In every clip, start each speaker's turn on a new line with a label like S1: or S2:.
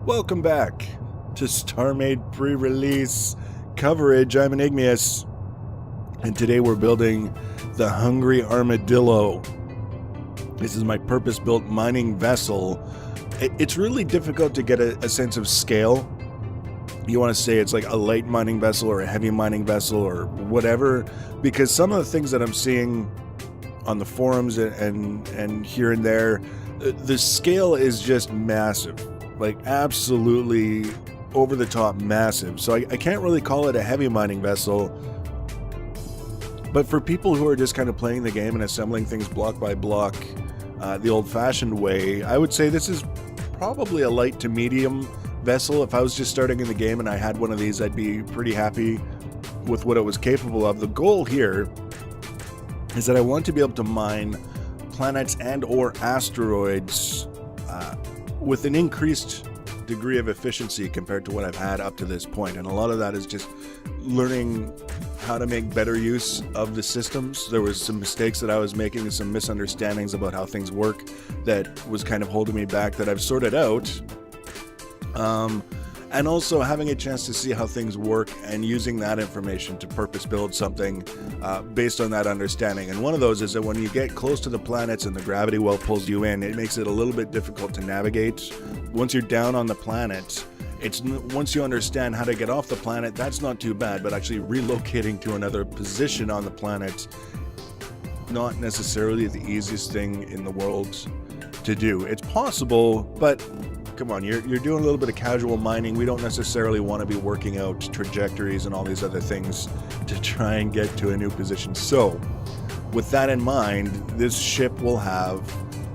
S1: Welcome back to StarMade pre-release coverage. I'm Enigmius, and today we're building the Hungry Armadillo. This is my purpose-built mining vessel. It's really difficult to get a sense of scale. You want to say it's like a light mining vessel or a heavy mining vessel or whatever, because some of the things that I'm seeing on the forums and here and there, the scale is just massive. Like absolutely over the top massive. So I can't really call it a heavy mining vessel. But for people who are just kind of playing the game and assembling things block by block, the old-fashioned way, I would say this is probably a light to medium vessel. If I was just starting in the game and I had one of these, I'd be pretty happy with what it was capable of. The goal here is that I want to be able to mine planets and or asteroids with an increased degree of efficiency compared to what I've had up to this point. And a lot of that is just learning how to make better use of the systems. There was some mistakes that I was making and some misunderstandings about how things work that was kind of holding me back that I've sorted out. And also having a chance to see how things work and using that information to purpose build something based on that understanding. And one of those is that when you get close to the planets and the gravity well pulls you in, it makes it a little bit difficult to navigate. Once you're down on the planet, once you understand how to get off the planet, that's not too bad, but actually relocating to another position on the planet, not necessarily the easiest thing in the world to do. It's possible, but come on, you're doing a little bit of casual mining. We don't necessarily want to be working out trajectories and all these other things to try and get to a new position. So, with that in mind, this ship will have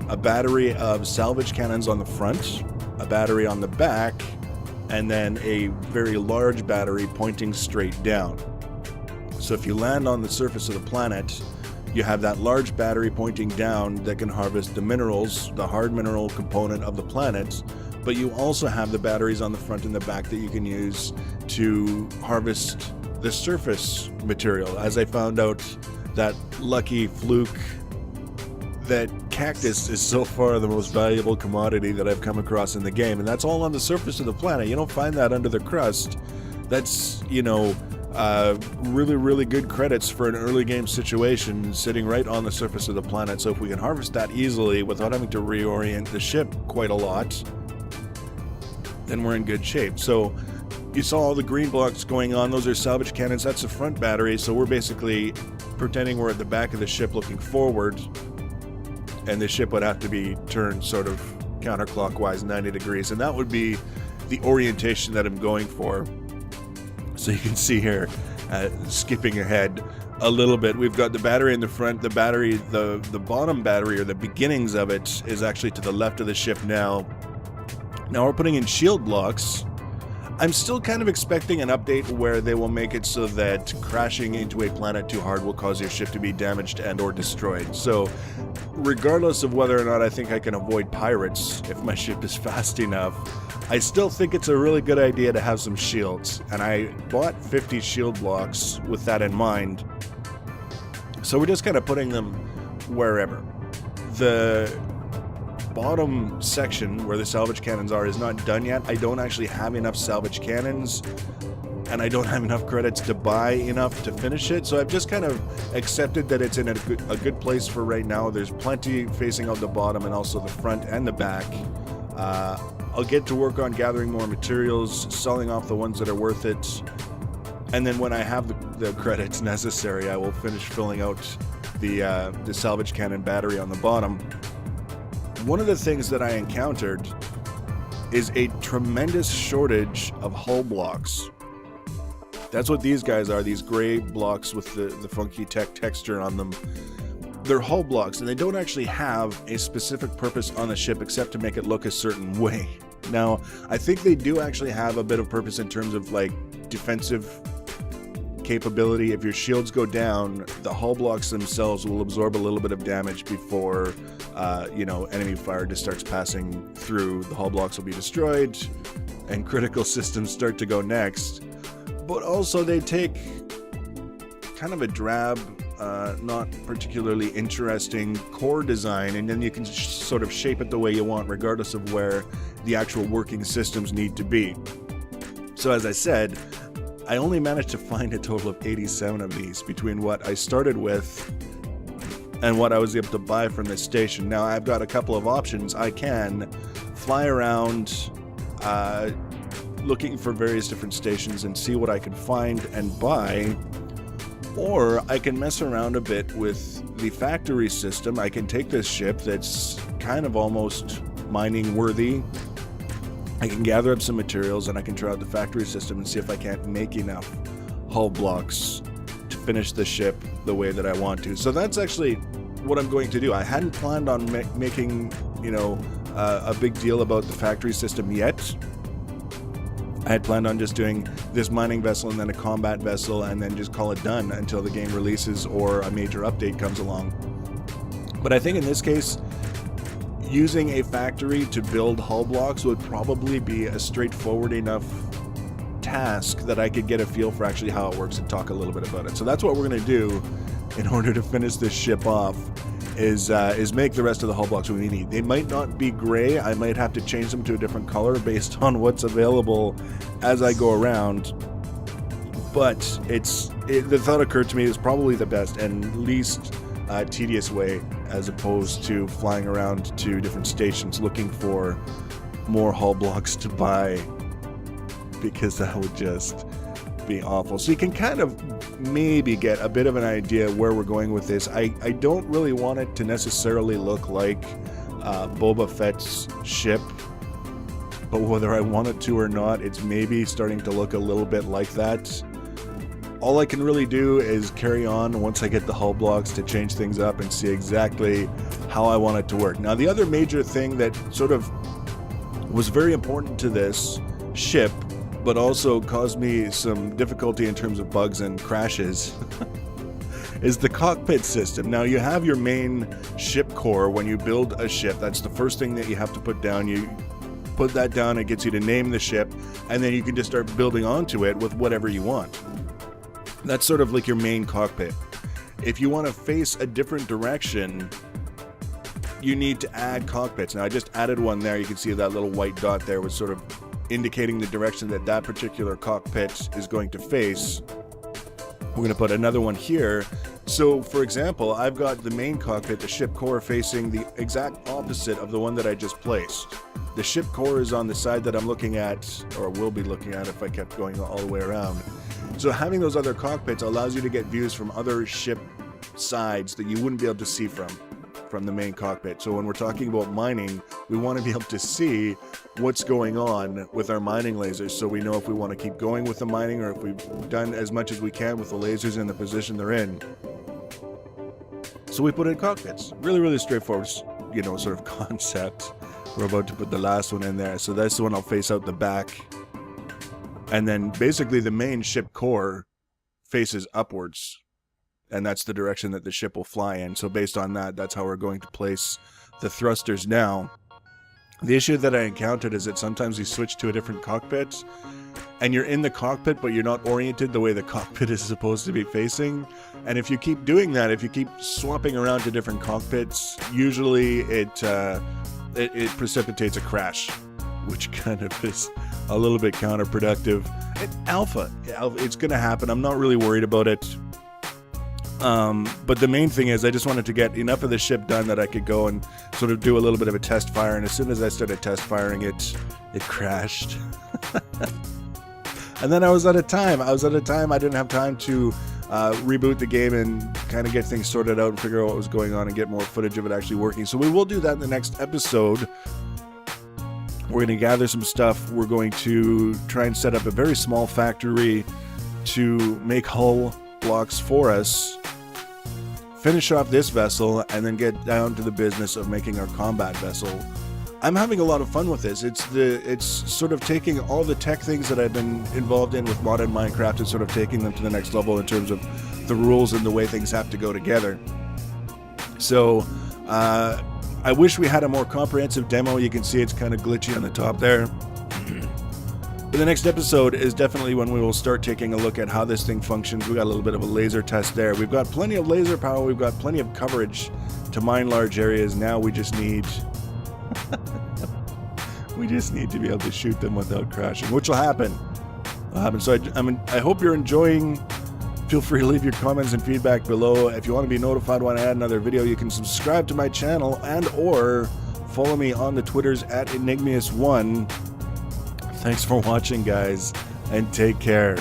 S1: a battery of salvage cannons on the front, a battery on the back, and then a very large battery pointing straight down. So if you land on the surface of the planet, you have that large battery pointing down that can harvest the minerals, the hard mineral component of the planet, but you also have the batteries on the front and the back that you can use to harvest the surface material. As I found out, that lucky fluke, that cactus is so far the most valuable commodity that I've come across in the game, and that's all on the surface of the planet. You don't find that under the crust. That's, really, really good credits for an early game situation sitting right on the surface of the planet. So if we can harvest that easily without having to reorient the ship quite a lot, then we're in good shape. So you saw all the green blocks going on. Those are salvage cannons. That's the front battery. So we're basically pretending we're at the back of the ship looking forward, and the ship would have to be turned sort of counterclockwise 90 degrees. And that would be the orientation that I'm going for. So you can see here, skipping ahead a little bit, we've got the battery in the front. The battery, the bottom battery, or the beginnings of it, is actually to the left of the ship now. Now we're putting in shield blocks. I'm still kind of expecting an update where they will make it so that crashing into a planet too hard will cause your ship to be damaged and or destroyed. So regardless of whether or not I think I can avoid pirates if my ship is fast enough, I still think it's a really good idea to have some shields. And I bought 50 shield blocks with that in mind. So we're just kind of putting them wherever. The bottom section where the salvage cannons are is not done yet. I don't actually have enough salvage cannons, and I don't have enough credits to buy enough to finish it. So I've just kind of accepted that it's in a good place for right now. There's plenty facing out the bottom and also the front and the back. I'll get to work on gathering more materials, selling off the ones that are worth it, and then when I have the credits necessary, I will finish filling out the salvage cannon battery on the bottom. One of the things that I encountered is a tremendous shortage of hull blocks. That's what these guys are, these gray blocks with the funky texture on them. They're hull blocks, and they don't actually have a specific purpose on the ship except to make it look a certain way. Now, I think they do actually have a bit of purpose in terms of like defensive capability. If your shields go down, the hull blocks themselves will absorb a little bit of damage before enemy fire just starts passing through. The hull blocks will be destroyed and critical systems start to go next. But also they take kind of a drab not particularly interesting core design, and then you can sort of shape it the way you want regardless of where the actual working systems need to be. So as I said, I only managed to find a total of 87 of these between what I started with and what I was able to buy from this station. Now I've got a couple of options. I can fly around looking for various different stations and see what I can find and buy, or I can mess around a bit with the factory system. I can take this ship that's kind of almost mining worthy. I can gather up some materials and I can try out the factory system and see if I can't make enough hull blocks to finish the ship the way that I want to. So that's actually what I'm going to do. I hadn't planned on making, a big deal about the factory system yet. I had planned on just doing this mining vessel and then a combat vessel and then just call it done until the game releases or a major update comes along. But I think in this case, using a factory to build hull blocks would probably be a straightforward enough task that I could get a feel for actually how it works and talk a little bit about it. So that's what we're going to do in order to finish this ship off, is make the rest of the hull blocks we need. They might not be gray. I might have to change them to a different color based on what's available as I go around. But the thought occurred to me is probably the best and least tedious way, as opposed to flying around to different stations looking for more hull blocks to buy, because that would just be awful. So you can kind of maybe get a bit of an idea where we're going with this. I don't really want it to necessarily look like Boba Fett's ship, but whether I want it to or not, it's maybe starting to look a little bit like that. All I can really do is carry on once I get the hull blocks to change things up and see exactly how I want it to work. Now, the other major thing that sort of was very important to this ship, but also caused me some difficulty in terms of bugs and crashes, is the cockpit system. Now, you have your main ship core when you build a ship. That's the first thing that you have to put down. You put that down, it gets you to name the ship, and then you can just start building onto it with whatever you want. That's sort of like your main cockpit. If you want to face a different direction, you need to add cockpits. Now, I just added one there. You can see that little white dot there was sort of indicating the direction that that particular cockpit is going to face. We're going to put another one here. So, for example, I've got the main cockpit, the ship core, facing the exact opposite of the one that I just placed. The ship core is on the side that I'm looking at, or will be looking at if I kept going all the way around. So having those other cockpits allows you to get views from other ship sides that you wouldn't be able to see from the main cockpit. So when we're talking about mining, we want to be able to see what's going on with our mining lasers, so we know if we want to keep going with the mining or if we've done as much as we can with the lasers in the position they're in. So we put in cockpits. Really, really straightforward, sort of concept. We're about to put the last one in there. So that's the one I'll face out the back. And then basically the main ship core faces upwards, and that's the direction that the ship will fly in. So based on that, that's how we're going to place the thrusters now. The issue that I encountered is that sometimes you switch to a different cockpit, and you're in the cockpit, but you're not oriented the way the cockpit is supposed to be facing. And if you keep doing that, if you keep swapping around to different cockpits, usually it precipitates a crash, which kind of is a little bit counterproductive. Alpha, it's going to happen. I'm not really worried about it. But the main thing is I just wanted to get enough of the ship done that I could go and sort of do a little bit of a test fire. And as soon as I started test firing it crashed. And then I was out of time. I didn't have time to reboot the game and kind of get things sorted out and figure out what was going on and get more footage of it actually working. So we will do that in the next episode. We're going to gather some stuff. We're going to try and set up a very small factory to make hull blocks for us, finish off this vessel, and then get down to the business of making our combat vessel. I'm having a lot of fun with this. It's sort of taking all the tech things that I've been involved in with modern Minecraft and sort of taking them to the next level in terms of the rules and the way things have to go together. So, I wish we had a more comprehensive demo. You can see it's kind of glitchy on the top there. But the next episode is definitely when we will start taking a look at how this thing functions. We got a little bit of a laser test there. We've got plenty of laser power. We've got plenty of coverage to mine large areas. Now we just need we just need to be able to shoot them without crashing, which will happen. So I hope you're enjoying. Feel free to leave your comments and feedback below. If you want to be notified when I add another video, you can subscribe to my channel and or follow me on the Twitters at Enigmius1. Thanks for watching, guys, and take care.